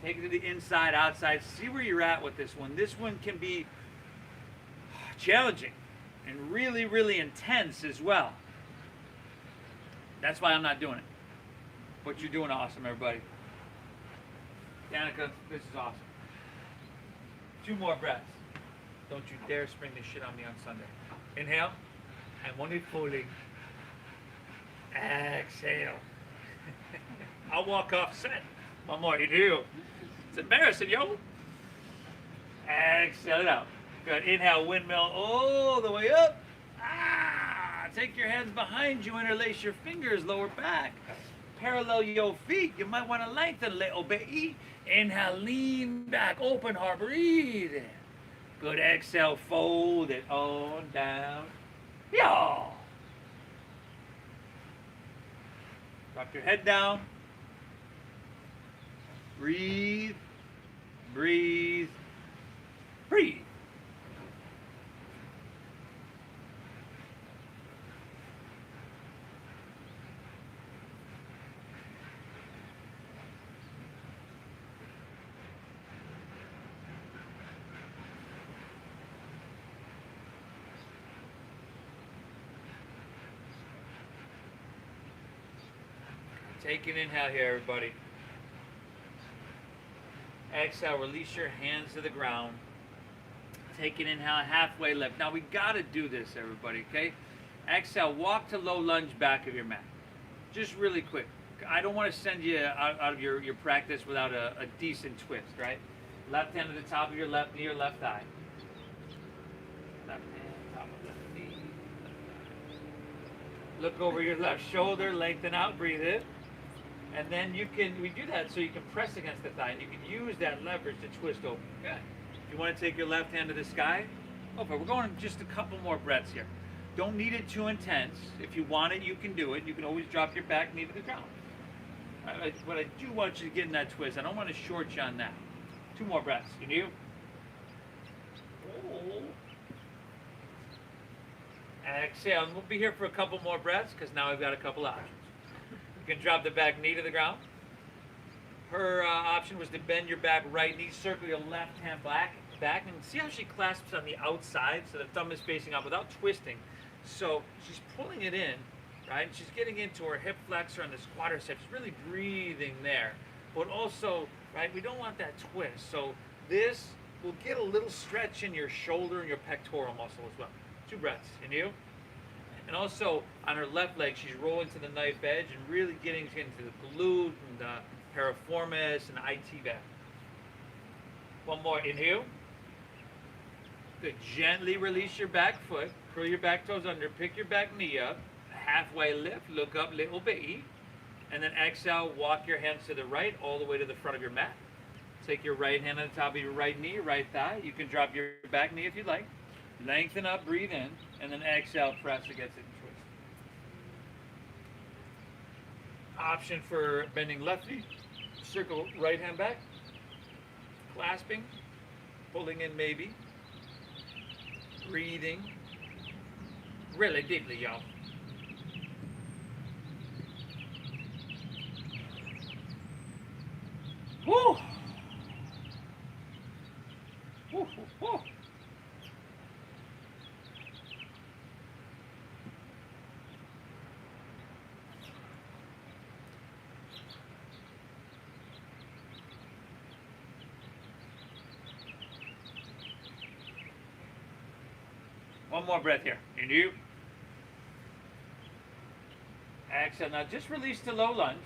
Take it to the inside, outside. See where you're at with this one. This one can be challenging and really, really intense as well. That's why I'm not doing it. But you're doing awesome, everybody. Danica, this is awesome. 2 more breaths. Don't you dare spring this shit on me on Sunday. Inhale. And one it fully. Exhale. I'll walk off set. One more, you do. It's embarrassing, yo. Exhale it out. Good. Inhale, windmill all the way up. Ah! Take your hands behind you, interlace your fingers, lower back. Parallel your feet. You might want to lengthen a little bit. Inhale, lean back, open heart, breathe in. Good. Exhale, fold it on down. Yo. Drop your head down. Breathe, breathe, breathe. Take an inhale here, everybody. Exhale, release your hands to the ground. Take an inhale, halfway lift. Now we gotta do this, everybody, okay? Exhale, walk to low lunge back of your mat. Just really quick. I don't want to send you out of your practice without a decent twist, right? Left hand to the top of your left knee or left thigh. Left hand, top of left knee. Look over your left shoulder, lengthen out, breathe in. And then we do that so you can press against the thigh and you can use that leverage to twist open. Good. If you want to take your left hand to the sky, okay, we're going just a couple more breaths here. Don't need it too intense. If you want it, you can do it. You can always drop your back knee to the ground. But I do want you to get in that twist. I don't want to short you on that. 2 more breaths. Can you? Oh. Exhale. And we'll be here for a couple more breaths because now we've got a couple options. You can drop the back knee to the ground. Her option was to bend your back right knee, circle your left hand back back, and see how she clasps on the outside, so the thumb is facing out without twisting. So she's pulling it in, right? She's getting into her hip flexor and the quadriceps, really breathing there. But also, right, we don't want that twist. So this will get a little stretch in your shoulder and your pectoral muscle as well. 2 breaths, in you. And also on her left leg, she's rolling to the knife edge and really getting into the glute and the piriformis and the IT valve. One more, inhale. Good, gently release your back foot, curl your back toes under, pick your back knee up, halfway lift, look up, little baby. And then exhale, walk your hands to the right, all the way to the front of your mat. Take your right hand on the top of your right knee, right thigh. You can drop your back knee if you'd like. Lengthen up, breathe in, and then exhale, press against it and twist. Option for bending left knee, circle right hand back, clasping, pulling in maybe, breathing, really deeply, y'all. Woo! Woo, woo, woo. One more breath here. Inhale. Exhale. Now just release the low lunge.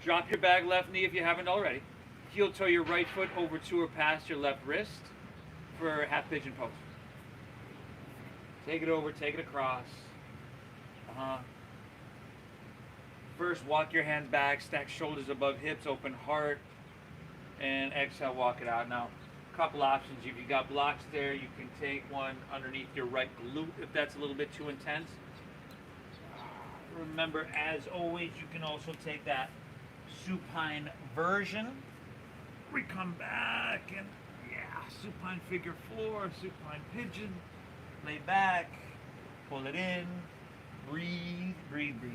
Drop your back left knee if you haven't already. Heel toe your right foot over to or past your left wrist for half pigeon pose. Take it over, take it across. First, walk your hands back, stack shoulders above hips, open heart, and exhale, walk it out. Now, a couple options. If you got blocks there, you can take one underneath your right glute if that's a little bit too intense. Remember, as always, you can also take that supine version. We come back and supine figure 4, supine pigeon. Lay back, pull it in, breathe, breathe, breathe.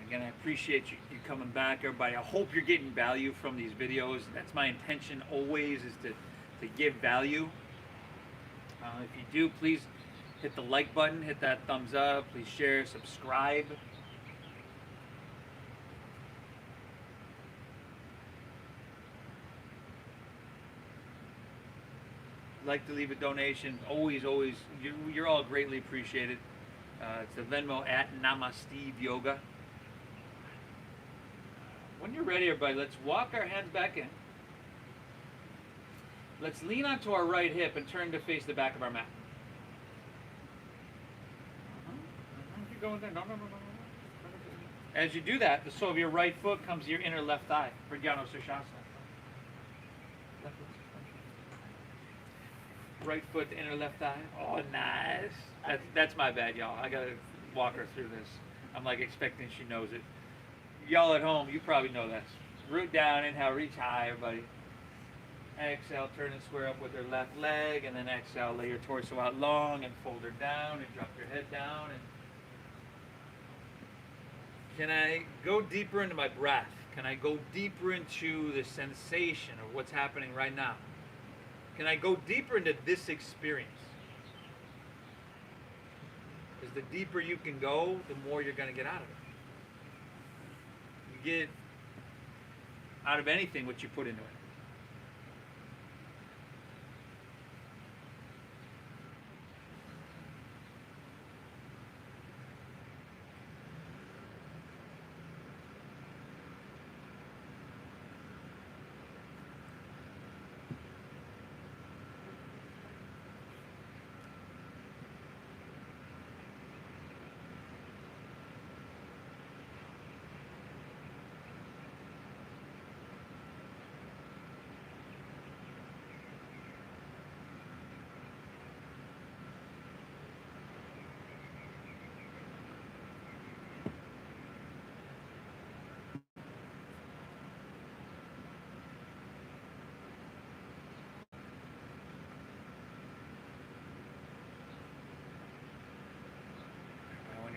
Again, I appreciate you coming back, everybody. I hope you're getting value from these videos. That's my intention always, is to give value. If you do, please hit the like button, hit that thumbs up, please share, subscribe. Like to leave a donation, always, you're all greatly appreciated. It's the Venmo at Namasteve Yoga. When you're ready, everybody, let's walk our hands back in. Let's lean onto our right hip and turn to face the back of our mat. Keep going there. No. As you do that, the sole of your right foot comes to your inner left thigh for Dhyana Sushasana. Right foot to inner left thigh. Oh, nice. That's my bad, y'all. I gotta walk her through this. I'm like expecting she knows it. Y'all at home, you probably know this. Root down, inhale, reach high, everybody. Exhale, turn and square up with her left leg, and then exhale, lay your torso out long and fold her down and drop your head down. And can I go deeper into my breath? Can I go deeper into the sensation of what's happening right now? Can I go deeper into this experience? Because the deeper you can go, the more you're going to get out of it. You get out of anything what you put into it.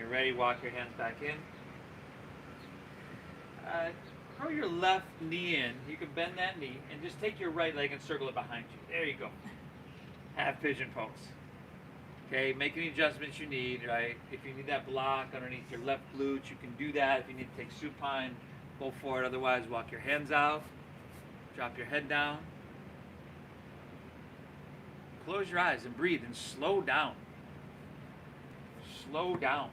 you're ready, walk your hands back in. Curl your left knee in. You can bend that knee and just take your right leg and circle it behind you. There you go. Half pigeon pose. Okay, make any adjustments you need, right? If you need that block underneath your left glute, you can do that. If you need to take supine, go for it. Otherwise, walk your hands out. Drop your head down. Close your eyes and breathe and slow down. Slow down.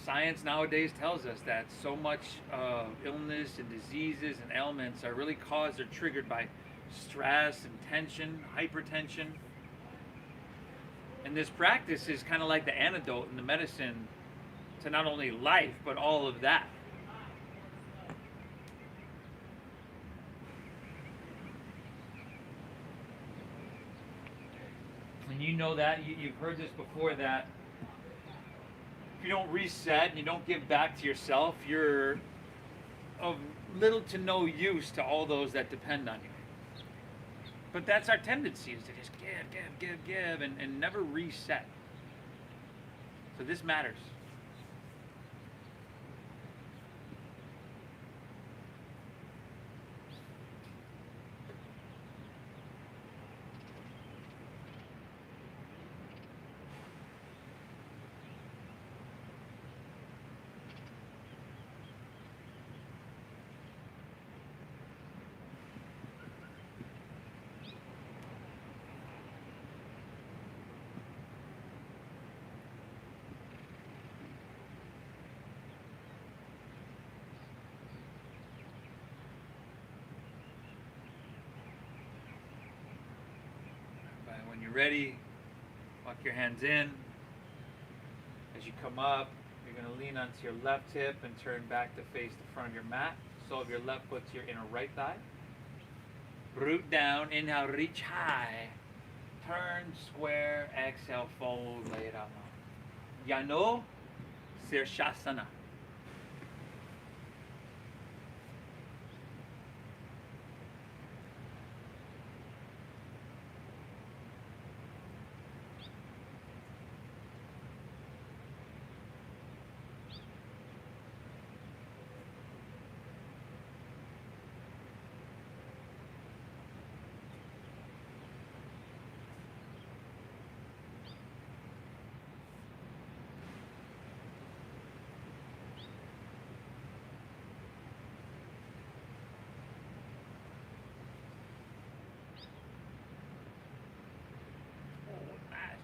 Science nowadays tells us that so much illness and diseases and ailments are really caused or triggered by stress and tension, hypertension. And this practice is kind of like the antidote and the medicine to not only life, but all of that. And you know that, you've heard this before, that if you don't reset and you don't give back to yourself, you're of little to no use to all those that depend on you. But that's our tendency, is to just give, and never reset. So this matters. When you're ready, walk your hands in. As you come up, you're going to lean onto your left hip and turn back to face the front of your mat. Sole of your left foot to your inner right thigh. Root down, inhale, reach high. Turn, square, exhale, fold, lay it out. Yano, Sirshasana.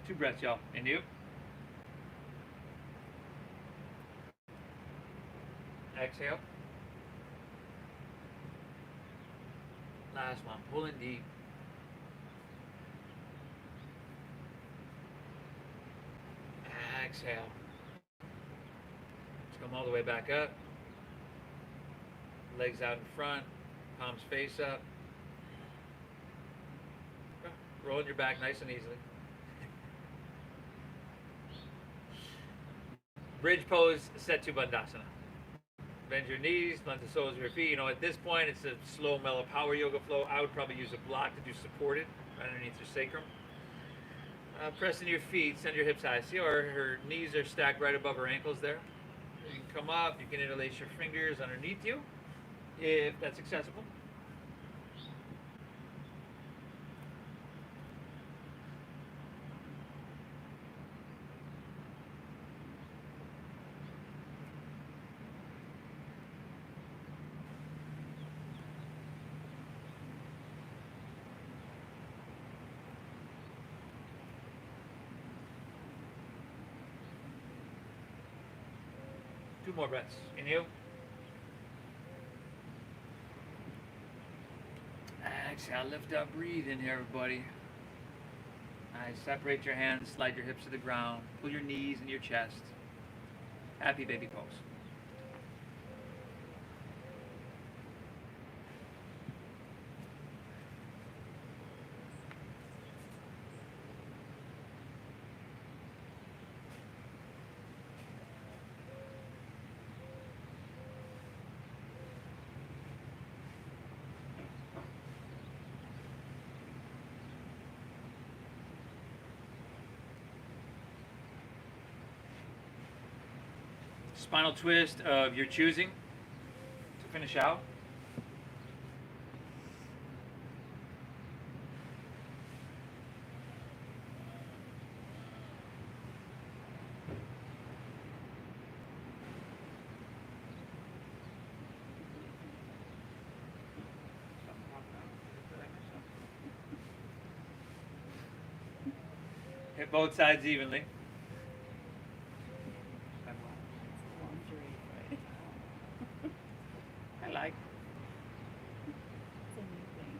Two breaths, y'all. And you. Exhale. Last one. Pull in deep. Exhale. Let's come all the way back up. Legs out in front. Palms face up. Rolling your back nice and easily. Bridge pose, Setu Bandhasana. Bend your knees, bend the soles of your feet. You know, at this point, it's a slow, mellow power yoga flow. I would probably use a block to do supported right underneath your sacrum. Pressing your feet, send your hips high. See how her knees are stacked right above her ankles there? You can come up, you can interlace your fingers underneath you, if that's accessible. Two more breaths. Inhale. Exhale, lift up, breathe in here, everybody. Nice. Separate your hands, slide your hips to the ground, pull your knees in your chest. Happy baby pose. spinal twist of your choosing to finish out. Hit both sides evenly. I like.
It's a new thing.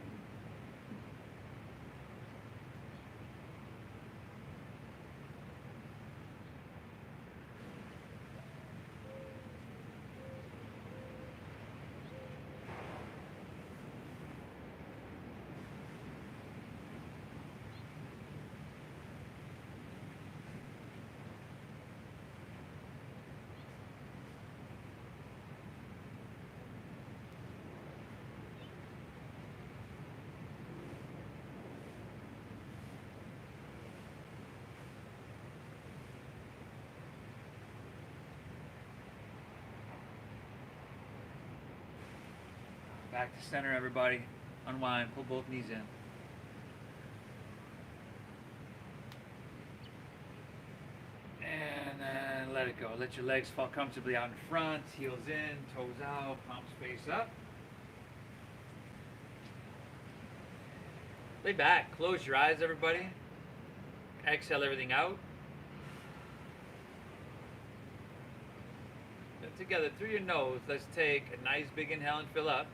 Back to center, everybody. Unwind, pull both knees in. And then let it go. Let your legs fall comfortably out in front, heels in, toes out, palms face up. Lay back, close your eyes, everybody. Exhale everything out. Then together through your nose, let's take a nice big inhale and fill up.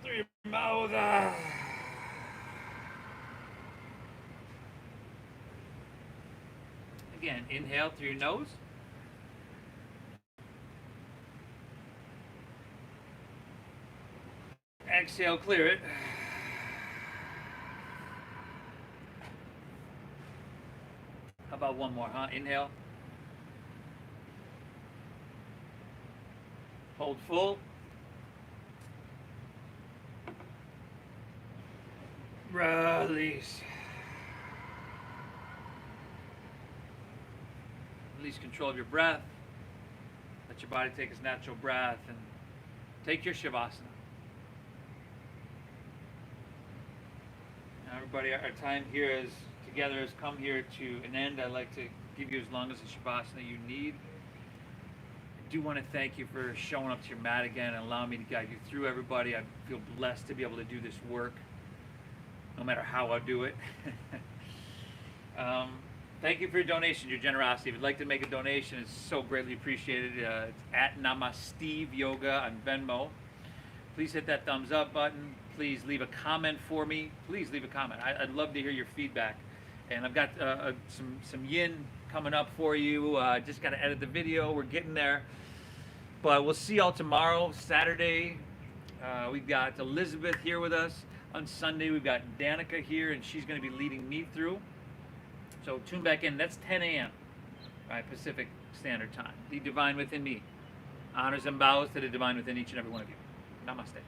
Through your mouth. Again, inhale through your nose. Exhale, clear it. How about one more, huh? Inhale. Hold full. Release. Release control of your breath. Let your body take its natural breath and take your Shavasana. Now everybody, our time here is together has come here to an end. I'd like to give you as long as the Shavasana you need. I do want to thank you for showing up to your mat again and allowing me to guide you through, everybody. I feel blessed to be able to do this work, no matter how I do it. Thank you for your donation, your generosity. If you'd like to make a donation, it's so greatly appreciated. It's at Namasteve Yoga on Venmo. Please hit that thumbs up button. Please leave a comment for me. Please leave a comment. I'd love to hear your feedback. And I've got some yin coming up for you. Just got to edit the video. We're getting there. But we'll see y'all tomorrow, Saturday. We've got Elizabeth here with us. On Sunday, we've got Danica here, and she's going to be leading me through. So tune back in. That's 10 a.m. Right, Pacific Standard Time. The divine within me honors and bows to the divine within each and every one of you. Namaste.